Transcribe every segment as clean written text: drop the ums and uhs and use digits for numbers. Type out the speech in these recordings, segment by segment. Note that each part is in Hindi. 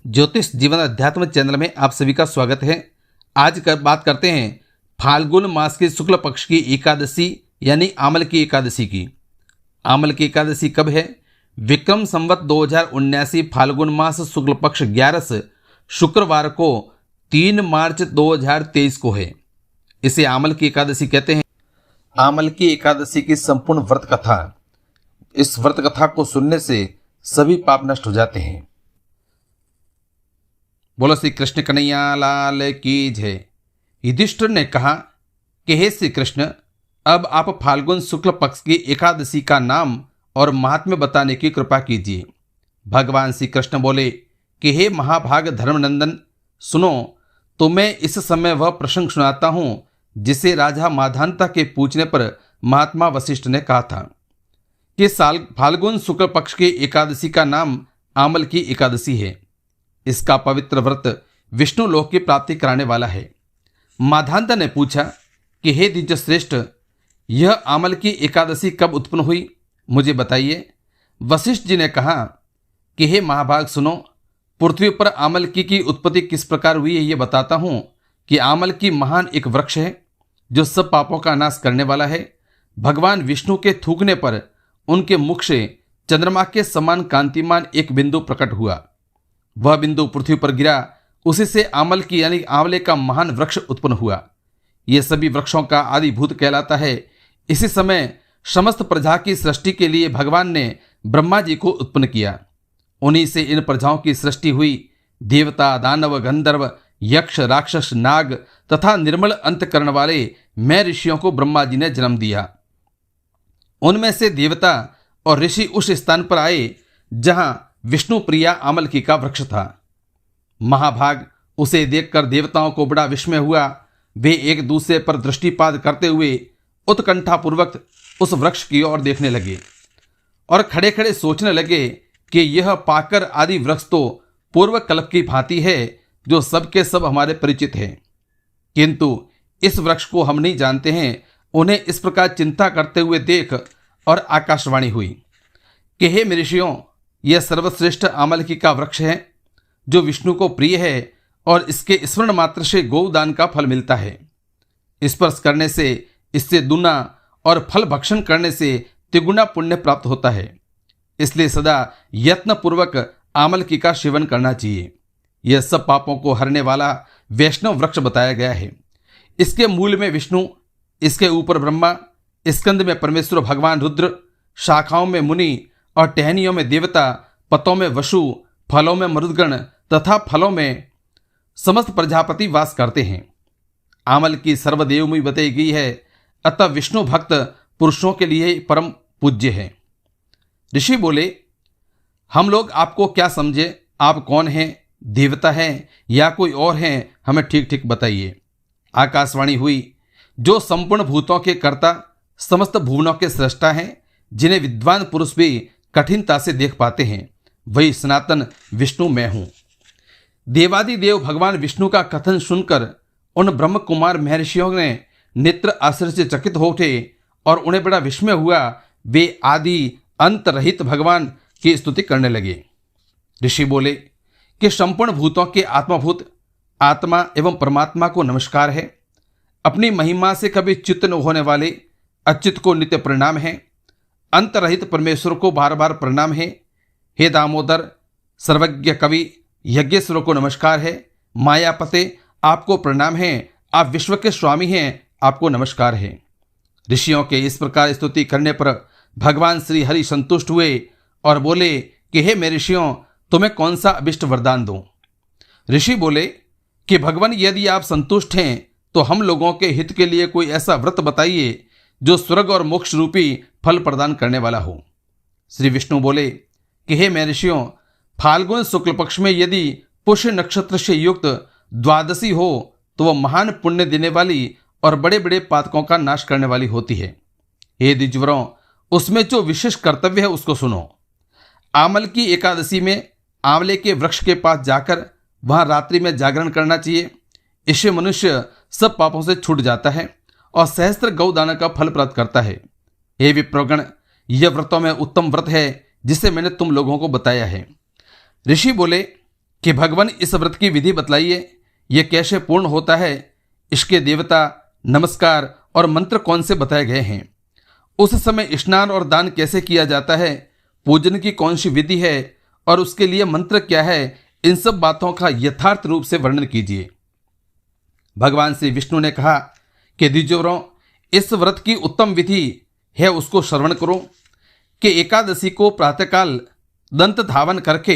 ज्योतिष जीवन अध्यात्म चैनल में आप सभी का स्वागत है। आज बात करते हैं फाल्गुन मास के शुक्ल पक्ष की एकादशी यानी आमल की एकादशी की। आमल की एकादशी कब है? विक्रम संवत 2079 फाल्गुन मास शुक्ल पक्ष 11 शुक्रवार को 3 मार्च 2023 को है। इसे आमल की एकादशी कहते हैं। आमल की एकादशी की संपूर्ण व्रत कथा, इस व्रत कथा को सुनने से सभी पाप नष्ट हो जाते हैं। बोलो श्री कृष्ण कन्हैया लाल की जय। युधिष्ठिर ने कहा कि हे श्री कृष्ण, अब आप फाल्गुन शुक्ल पक्ष की एकादशी का नाम और महात्म्य बताने की कृपा कीजिए। भगवान श्री कृष्ण बोले कि हे महाभाग धर्मनंदन, सुनो तो मैं इस समय वह प्रसंग सुनाता हूं जिसे राजा माधानता के पूछने पर महात्मा वशिष्ठ ने कहा था कि फाल्गुन शुक्ल पक्ष की एकादशी का नाम आमल की एकादशी है। इसका पवित्र व्रत विष्णु लोक की प्राप्ति कराने वाला है। माधानता ने पूछा कि हे द्विज श्रेष्ठ, यह आमल की एकादशी कब उत्पन्न हुई, मुझे बताइए। वशिष्ठ जी ने कहा कि हे महाभाग सुनो, पृथ्वी पर आमल की उत्पत्ति किस प्रकार हुई है ये बताता हूँ कि आमल की महान एक वृक्ष है जो सब पापों का नाश करने वाला है। भगवान विष्णु के थूकने पर उनके मुख से चंद्रमा के समान कांतिमान एक बिंदु प्रकट हुआ। वह बिंदु पृथ्वी पर गिरा, उसी से आमल की यानी आंवले का महान वृक्ष उत्पन्न हुआ। यह सभी वृक्षों का आदिभूत कहलाता है। इसी समय समस्त प्रजा की सृष्टि के लिए भगवान ने ब्रह्मा जी को उत्पन्न किया। उन्हीं से इन प्रजाओं की सृष्टि हुई। देवता, दानव, गंधर्व, यक्ष, राक्षस, नाग तथा निर्मल अंतकरण वाले मैं ऋषियों को ब्रह्मा जी ने जन्म दिया। उनमें से देवता और ऋषि उस स्थान पर आए जहां विष्णु प्रिया आमल की का वृक्ष था। महाभाग, उसे देखकर देवताओं को बड़ा विस्मय हुआ। वे एक दूसरे पर दृष्टिपात करते हुए उत्कंठापूर्वक उस वृक्ष की ओर देखने लगे और खड़े खड़े सोचने लगे कि यह पाकर आदि वृक्ष तो पूर्व कल्प की भांति है जो सबके सब हमारे परिचित हैं, किंतु इस वृक्ष को हम नहीं जानते हैं। उन्हें इस प्रकार चिंता करते हुए देख और आकाशवाणी हुई कि हे ऋषियों, यह सर्वश्रेष्ठ आमल की का वृक्ष है जो विष्णु को प्रिय है और इसके स्मरण मात्र से गौदान का फल मिलता है। स्पर्श करने से इससे दुना और फल भक्षण करने से तिगुना पुण्य प्राप्त होता है। इसलिए सदा यत्न पूर्वक आमल की का सेवन करना चाहिए। यह सब पापों को हरने वाला वैष्णव वृक्ष बताया गया है। इसके मूल में विष्णु, इसके ऊपर ब्रह्मा, स्कंद में परमेश्वर भगवान रुद्र, शाखाओं में मुनि और टहनियों में देवता, पतों में वसु, फलों में मरुदगण तथा फलों में समस्त प्रजापति वास करते हैं। आमल की सर्वदेवमयी बताई गई है, अतः विष्णु भक्त पुरुषों के लिए परम पूज्य है। ऋषि बोले, हम लोग आपको क्या समझे, आप कौन हैं, देवता हैं या कोई और हैं, हमें ठीक ठीक बताइए। आकाशवाणी हुई, जो संपूर्ण भूतों के कर्ता, समस्त भुवनों के सृष्टा हैं, जिन्हें विद्वान पुरुष भी कठिनता से देख पाते हैं, वही सनातन विष्णु मैं हूं। देवादिदेव भगवान विष्णु का कथन सुनकर उन ब्रह्म कुमार महर्षियों ने नेत्र आश्चर्य से चकित हो उठे और उन्हें बड़ा विस्मय हुआ। वे आदि अंत रहित भगवान की स्तुति करने लगे। ऋषि बोले कि संपूर्ण भूतों के आत्माभूत आत्मा एवं परमात्मा को नमस्कार है। अपनी महिमा से कभी च्युत न होने वाले अच्युत को नित्य प्रणाम है। अंतरहित परमेश्वर को बार बार प्रणाम है। हे दामोदर, सर्वज्ञ कवि यज्ञेश्वर को नमस्कार है। मायापते, आपको प्रणाम है। आप विश्व के स्वामी हैं, आपको नमस्कार है। ऋषियों के इस प्रकार स्तुति करने पर भगवान श्री हरि संतुष्ट हुए और बोले कि हे मेरे ऋषियों, तुम्हें कौन सा अभिष्ट वरदान दूं? ऋषि बोले कि भगवान, यदि आप संतुष्ट हैं तो हम लोगों के हित के लिए कोई ऐसा व्रत बताइए जो स्वर्ग और मोक्ष रूपी फल प्रदान करने वाला हो। श्री विष्णु बोले कि हे महर्षियों, फाल्गुन शुक्ल पक्ष में यदि पुष्य नक्षत्र से युक्त द्वादशी हो तो वह महान पुण्य देने वाली और बड़े बड़े पातकों का नाश करने वाली होती है। हे द्विजवरों, उसमें जो विशेष कर्तव्य है उसको सुनो। आमल की एकादशी में आंवले के वृक्ष के पास जाकर वहां रात्रि में जागरण करना चाहिए। इससे मनुष्य सब पापों से छूट जाता है और सहस्त्र गौदान का फल प्राप्त करता है। हे विप्रगण, यह व्रतों में उत्तम व्रत है जिसे मैंने तुम लोगों को बताया है। ऋषि बोले कि भगवान इस व्रत की विधि बतलाइए, यह कैसे पूर्ण होता है, इसके देवता, नमस्कार और मंत्र कौन से बताए गए हैं, उस समय स्नान और दान कैसे किया जाता है, पूजन की कौन सी विधि है और उसके लिए मंत्र क्या है, इन सब बातों का यथार्थ रूप से वर्णन कीजिए। भगवान श्री विष्णु ने कहा कि द्विजवरों, इस व्रत की उत्तम विधि है उसको श्रवण करो कि एकादशी को प्रातःकाल दंत धावन करके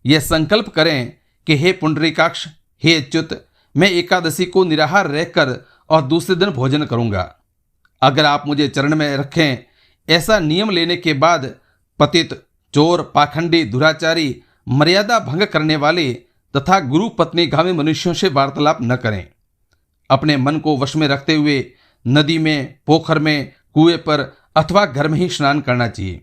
यह संकल्प करें कि हे पुंडरीकाक्ष, हे अच्युत, मैं एकादशी को निराहार रहकर और दूसरे दिन भोजन करूंगा। अगर आप मुझे चरण में रखें, ऐसा नियम लेने के बाद पतित, चोर, पाखंडी, दुराचारी, मर्यादा भंग करने वाले तथा गुरु पत्नीगामी मनुष्यों से वार्तालाप न करें। अपने मन को वश में रखते हुए नदी में, पोखर में, कुएं पर अथवा घर में ही स्नान करना चाहिए।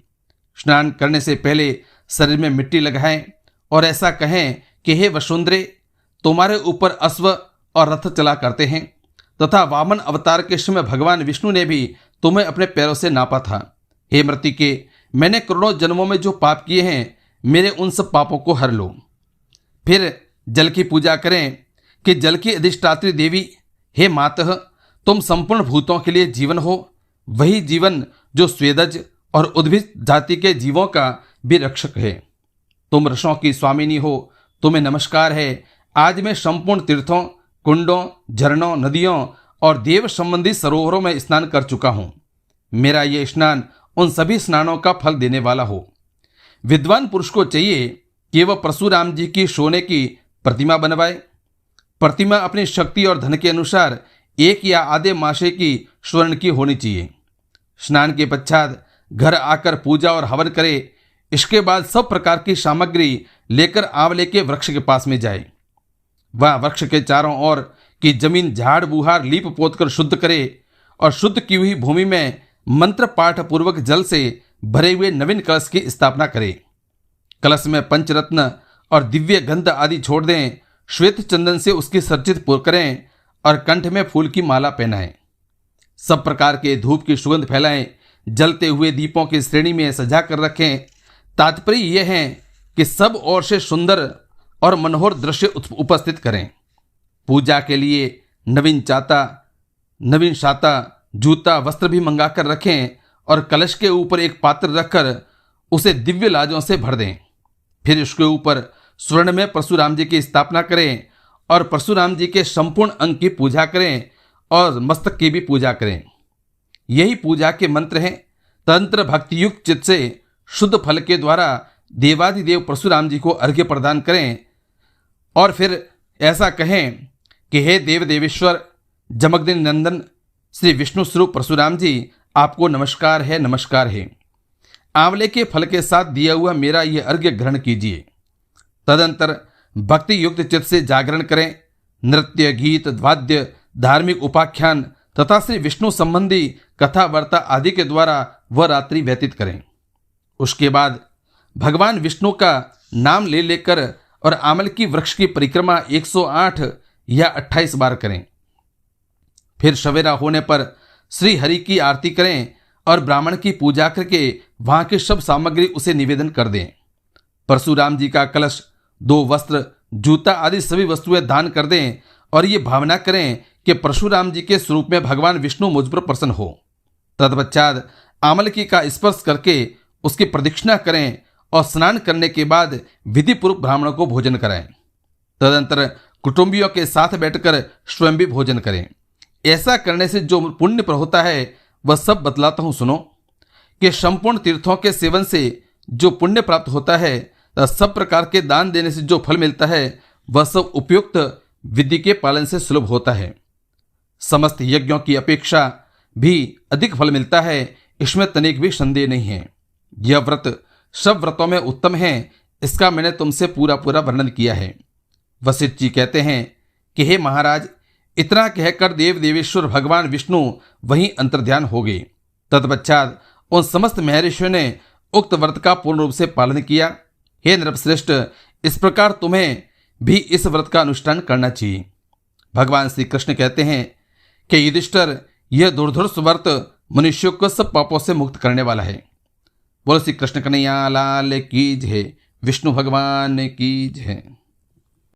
स्नान करने से पहले शरीर में मिट्टी लगाएं और ऐसा कहें कि हे वसुंधरे, तुम्हारे ऊपर अश्व और रथ चला करते हैं तथा वामन अवतार के समय भगवान विष्णु ने भी तुम्हें अपने पैरों से नापा था। हे मृतिके, मैंने करोड़ों जन्मों में जो पाप किए हैं, मेरे उन सब पापों को हर लो। फिर जल की पूजा करें कि जल की अधिष्ठात्री देवी, हे मातः, तुम संपूर्ण भूतों के लिए जीवन हो, वही जीवन जो स्वेदज और उद्भिद जाति के जीवों का भी रक्षक है। तुम ऋषों की स्वामिनी हो, तुम्हें नमस्कार है। आज मैं संपूर्ण तीर्थों, कुंडों, झरनों, नदियों और देव संबंधी सरोवरों में स्नान कर चुका हूँ। मेरा ये स्नान उन सभी स्नानों का फल देने वाला हो। विद्वान पुरुष को चाहिए कि वह परशुराम जी की सोने की प्रतिमा बनवाए। प्रतिमा अपनी शक्ति और धन के अनुसार 1 या आधे मासे की स्वर्ण की होनी चाहिए। स्नान के पश्चात घर आकर पूजा और हवन करे। इसके बाद सब प्रकार की सामग्री लेकर आंवले के वृक्ष के पास में जाए। वह वृक्ष के चारों ओर की जमीन झाड़ बुहार लीप पोत कर शुद्ध करे और शुद्ध की हुई भूमि में मंत्र पाठ पूर्वक जल से भरे हुए नवीन कलश की स्थापना करे। कलश में पंचरत्न और दिव्य गंध आदि छोड़ दें। श्वेत चंदन से उसकी सर्जित पुर करें और कंठ में फूल की माला पहनाएं। सब प्रकार के धूप की सुगंध फैलाएं। जलते हुए दीपों की श्रेणी में सजा कर रखें। तात्पर्य यह है कि सब ओर से सुंदर और मनोहर दृश्य उपस्थित करें। पूजा के लिए नवीन शाता, जूता, वस्त्र भी मंगाकर रखें और कलश के ऊपर एक पात्र रखकर उसे दिव्य लाजों से भर दें। फिर उसके ऊपर स्वर्ण में परशुराम जी की स्थापना करें और परशुराम जी के संपूर्ण अंग की पूजा करें और मस्तक की भी पूजा करें। यही पूजा के मंत्र हैं। तंत्र भक्ति युक्त चित्त से शुद्ध फल के द्वारा देवादिदेव परशुराम जी को अर्घ्य प्रदान करें और फिर ऐसा कहें कि हे देव देवेश्वर, जमगदिन नंदन श्री विष्णु स्वरूप परशुराम जी, आपको नमस्कार है, नमस्कार है। आंवले के फल के साथ दिया हुआ मेरा यह अर्घ्य ग्रहण कीजिए। तदंतर भक्ति युक्त चित्त से जागरण करें। नृत्य, गीत, वाद्य, धार्मिक उपाख्यान तथा श्री विष्णु संबंधी कथा वार्ता आदि के द्वारा वह रात्रि व्यतीत करें। उसके बाद भगवान विष्णु का नाम ले लेकर और आंवले की वृक्ष की परिक्रमा 108 या 28 बार करें। फिर सवेरा होने पर श्री हरि की आरती करें और ब्राह्मण की पूजा करके वहां की सब सामग्री उसे निवेदन कर दें। परशुराम जी का कलश, 2 वस्त्र, जूता आदि सभी वस्तुएं दान कर दें और ये भावना करें कि परशुराम जी के स्वरूप में भगवान विष्णु मुझ पर प्रसन्न हो। तत्पश्चात आमलकी का स्पर्श करके उसकी प्रदक्षिणा करें और स्नान करने के बाद विधि पूर्वक ब्राह्मणों को भोजन कराएं। तदंतर कुटुंबियों के साथ बैठकर स्वयं भी भोजन करें। ऐसा करने से जो पुण्य पर होता है वह सब बतलाता हूं, सुनो। कि संपूर्ण तीर्थों के सेवन से जो पुण्य प्राप्त होता है तथा सब प्रकार के दान देने से जो फल मिलता है वह सब उपयुक्त विधि के पालन से सुलभ होता है। समस्त यज्ञों की अपेक्षा भी अधिक फल मिलता है, इसमें तनिक भी संदेह नहीं है। यह व्रत सब व्रतों में उत्तम है, इसका मैंने तुमसे पूरा वर्णन किया है। वशिष्ठ जी कहते हैं कि हे महाराज, इतना कहकर देव देवेश्वर भगवान विष्णु वहीं अंतर्ध्यान हो गए। तत्पश्चात उन समस्त महर्षियों ने उक्त व्रत का पूर्ण रूप से पालन किया। हे नृपश्रेष्ठ, इस प्रकार तुम्हें भी इस व्रत का अनुष्ठान करना चाहिए। भगवान श्री कृष्ण कहते हैं कि युधिष्ठिर, यह दुर्धर्ष व्रत मनुष्यों को सब पापों से मुक्त करने वाला है। बोलो श्री कृष्ण कन्हैया लाल की जय, विष्णु भगवान की जय।